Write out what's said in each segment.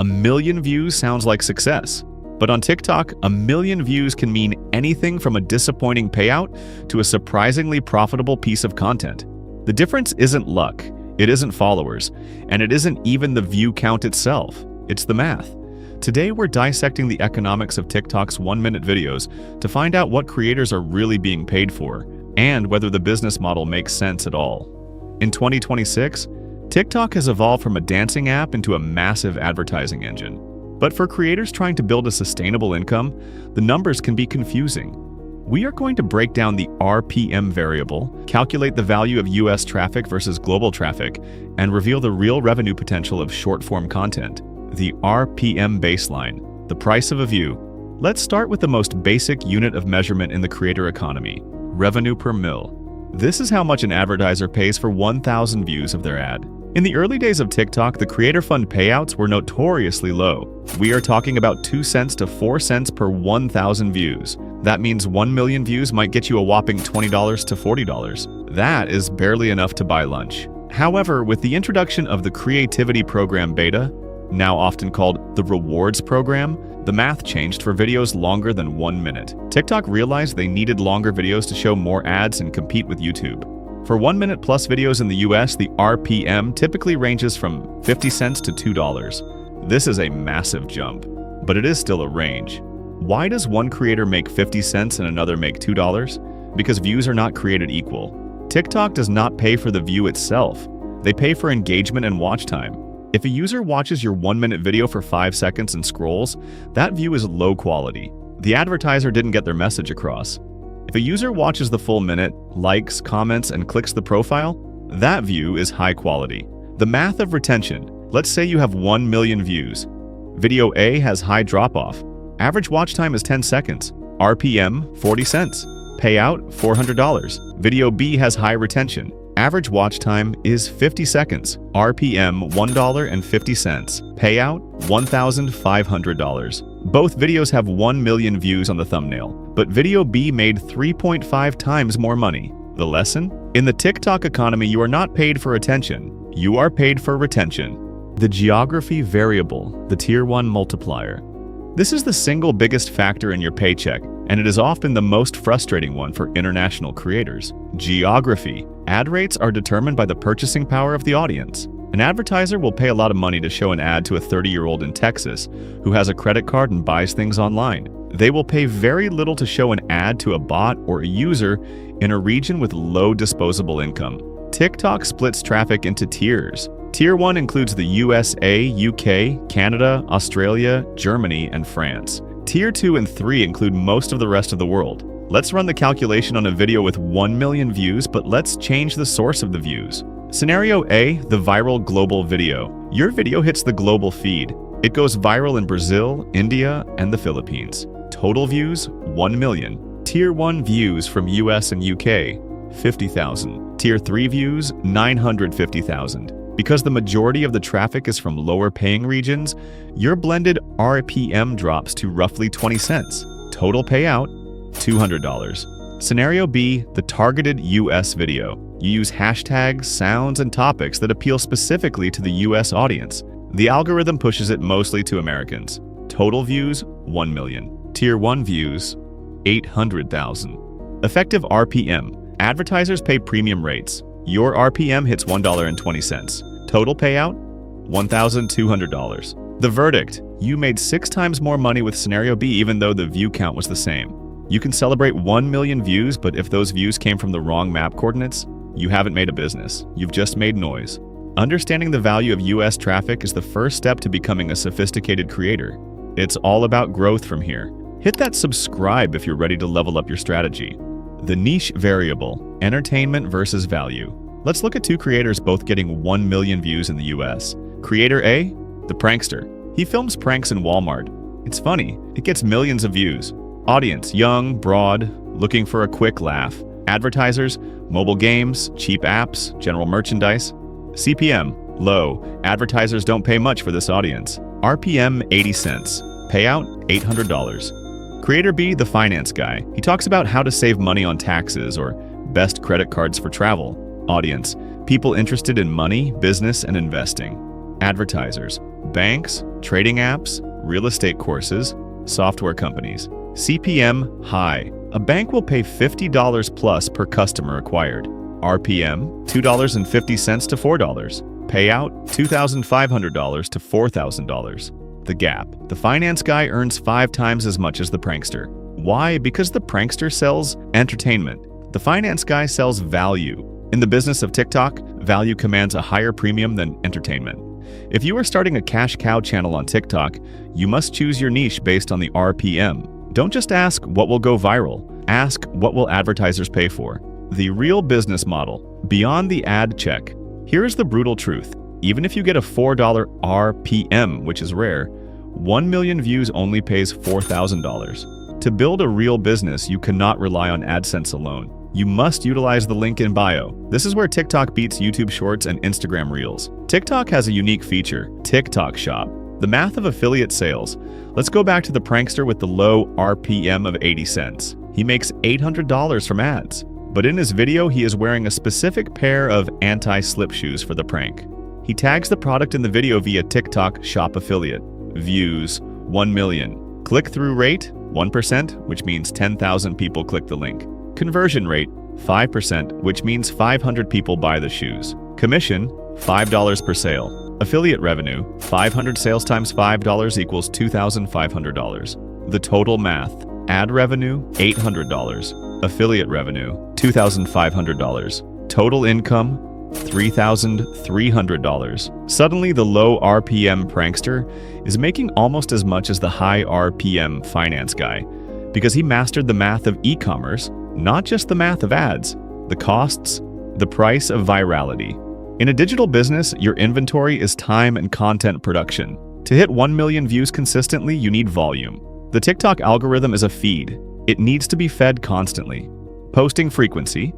A million views sounds like success. But on TikTok, a million views can mean anything from a disappointing payout to a surprisingly profitable piece of content. The difference isn't luck, it isn't followers, and it isn't even the view count itself. It's the math. Today, we're dissecting the economics of TikTok's 1-minute videos to find out what creators are really being paid for and whether the business model makes sense at all. In 2026, TikTok has evolved from a dancing app into a massive advertising engine. But for creators trying to build a sustainable income, the numbers can be confusing. We are going to break down the RPM variable, calculate the value of US traffic versus global traffic, and reveal the real revenue potential of short-form content. The RPM baseline, the price of a view. Let's start with the most basic unit of measurement in the creator economy, revenue per mil. This is how much an advertiser pays for 1,000 views of their ad. In the early days of TikTok, the creator fund payouts were notoriously low. We are talking about 2 cents to 4 cents per 1,000 views. That means 1 million views might get you a whopping $20 to $40. That is barely enough to buy lunch. However, with the introduction of the Creativity Program Beta, now often called the Rewards Program, the math changed for videos longer than 1 minute. TikTok realized they needed longer videos to show more ads and compete with YouTube. For 1-minute plus videos in the US, the RPM typically ranges from 50 cents to $2. This is a massive jump, but it is still a range. Why does one creator make 50 cents and another make $2? Because views are not created equal. TikTok does not pay for the view itself. They pay for engagement and watch time. If a user watches your 1-minute video for 5 seconds and scrolls, that view is low quality. The advertiser didn't get their message across. If a user watches the full minute, likes, comments, and clicks the profile, that view is high quality. The math of retention. Let's say you have 1 million views. Video A has high drop-off. Average watch time is 10 seconds. RPM, 40 cents. Payout, $400. Video B has high retention. Average watch time is 50 seconds. RPM, $1.50. Payout, $1,500. Both videos have 1 million views on the thumbnail, but video B made 3.5 times more money. The lesson? In the TikTok economy, you are not paid for attention. You are paid for retention. The geography variable, the Tier 1 multiplier. This is the single biggest factor in your paycheck, and it is often the most frustrating one for international creators. Geography. Ad rates are determined by the purchasing power of the audience. An advertiser will pay a lot of money to show an ad to a 30-year-old in Texas who has a credit card and buys things online. They will pay very little to show an ad to a bot or a user in a region with low disposable income. TikTok splits traffic into tiers. Tier 1 includes the USA, UK, Canada, Australia, Germany, and France. Tier 2 and 3 include most of the rest of the world. Let's run the calculation on a video with 1 million views, but let's change the source of the views. Scenario A, the viral global video. Your video hits the global feed. It goes viral in Brazil, India, and the Philippines. Total views, 1 million. Tier 1 views from US and UK, 50,000. Tier 3 views, 950,000. Because the majority of the traffic is from lower paying regions, your blended RPM drops to roughly 20 cents. Total payout, $200. Scenario B, the targeted US video. You use hashtags, sounds, and topics that appeal specifically to the US audience. The algorithm pushes it mostly to Americans. Total views, 1 million. Tier 1 views, 800,000. Effective RPM. Advertisers pay premium rates. Your RPM hits $1.20. Total payout, $1,200. The verdict. You made 6 times more money with Scenario B even though the view count was the same. You can celebrate 1 million views, but if those views came from the wrong map coordinates, you haven't made a business. You've just made noise. Understanding the value of US traffic is the first step to becoming a sophisticated creator. It's all about growth from here. Hit that subscribe if you're ready to level up your strategy. The niche variable, entertainment versus value. Let's look at 2 creators both getting 1 million views in the US. Creator A, the prankster. He films pranks in Walmart. It's funny, it gets millions of views. Audience, young, broad, looking for a quick laugh. Advertisers, mobile games, cheap apps, general merchandise. CPM, low. Advertisers don't pay much for this audience. RPM, 80 cents. Payout, $800. Creator B, the finance guy. He talks about how to save money on taxes or best credit cards for travel. Audience, people interested in money, business, and investing. Advertisers, Banks, trading apps, real estate courses, software companies. CPM high. A bank will pay $50 plus per customer acquired. RPM $2.50 to $4. Payout $2,500 to $4,000. The gap. The finance guy earns 5 times as much as the prankster. Why? Because the prankster sells entertainment. The finance guy sells value. In the business of TikTok, value commands a higher premium than entertainment. If you are starting a cash cow channel on TikTok, you must choose your niche based on the RPM. Don't just ask what will go viral. Ask what will advertisers pay for. The real business model. Beyond the ad check. Here is the brutal truth. Even if you get a $4 RPM, which is rare, 1 million views only pays $4,000. To build a real business, you cannot rely on AdSense alone. You must utilize the link in bio. This is where TikTok beats YouTube Shorts and Instagram Reels. TikTok has a unique feature, TikTok Shop. The math of affiliate sales. Let's go back to the prankster with the low RPM of 80 cents. He makes $800 from ads. But in his video, he is wearing a specific pair of anti-slip shoes for the prank. He tags the product in the video via TikTok Shop affiliate. Views, 1 million. Click-through rate, 1%, which means 10,000 people click the link. Conversion rate, 5%, which means 500 people buy the shoes. Commission, $5 per sale. Affiliate revenue, 500 sales times $5 equals $2,500. The total math, ad revenue, $800. Affiliate revenue, $2,500. Total income, $3,300. Suddenly, the low RPM prankster is making almost as much as the high RPM finance guy because he mastered the math of e-commerce, not just the math of ads, the costs, the price of virality. In a digital business, your inventory is time and content production. To hit 1 million views consistently, you need volume. The TikTok algorithm is a feed. It needs to be fed constantly. Posting frequency.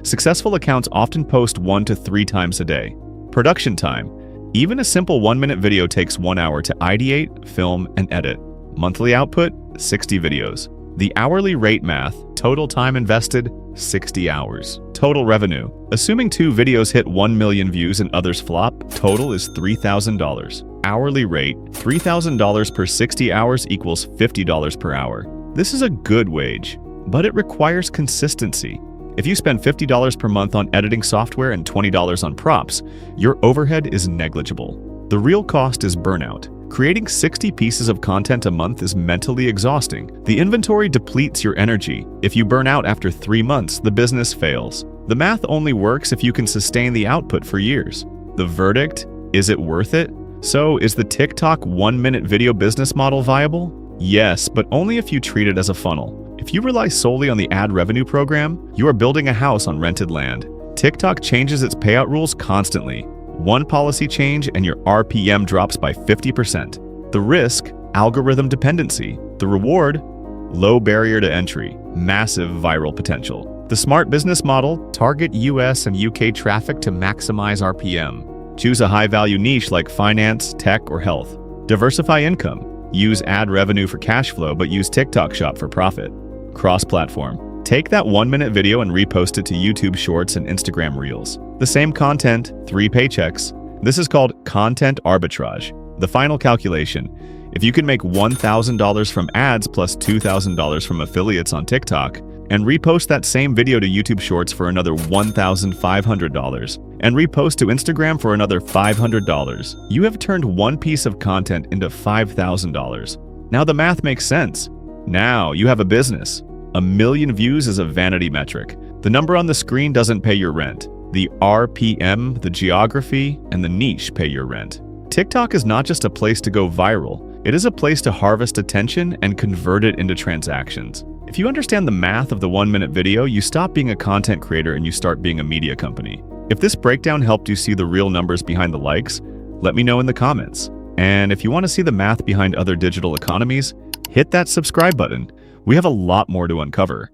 Successful accounts often post 1 to 3 times a day. Production time. Even a simple 1-minute video takes 1 hour to ideate, film, and edit. Monthly output, 60 videos. The hourly rate math, total time invested, 60 hours. Total revenue. Assuming 2 videos hit 1 million views and others flop, total is $3,000. Hourly rate, $3,000 per 60 hours equals $50 per hour. This is a good wage, but it requires consistency. If you spend $50 per month on editing software and $20 on props, your overhead is negligible. The real cost is burnout. Creating 60 pieces of content a month is mentally exhausting. The inventory depletes your energy. If you burn out after 3 months, the business fails. The math only works if you can sustain the output for years. The verdict? Is it worth it? So, is the TikTok 1-minute video business model viable? Yes, but only if you treat it as a funnel. If you rely solely on the ad revenue program, you are building a house on rented land. TikTok changes its payout rules constantly. One policy change and your RPM drops by 50%. The risk, algorithm dependency. The reward, low barrier to entry, massive viral potential. The smart business model, target US and UK traffic to maximize RPM. Choose a high-value niche like finance, tech, or health. Diversify income. Use ad revenue for cash flow, but use TikTok Shop for profit. Cross-platform. Take that 1-minute video and repost it to YouTube Shorts and Instagram Reels. The same content, 3 paychecks. This is called content arbitrage. The final calculation. If you can make $1,000 from ads plus $2,000 from affiliates on TikTok, and repost that same video to YouTube Shorts for another $1,500, and repost to Instagram for another $500, you have turned one piece of content into $5,000. Now the math makes sense. Now you have a business. 1 million views is a vanity metric. The number on the screen doesn't pay your rent. The RPM, the geography, and the niche pay your rent. TikTok is not just a place to go viral. It is a place to harvest attention and convert it into transactions. If you understand the math of the 1-minute video, you stop being a content creator and you start being a media company. If this breakdown helped you see the real numbers behind the likes, let me know in the comments. And if you want to see the math behind other digital economies, hit that subscribe button. We have a lot more to uncover.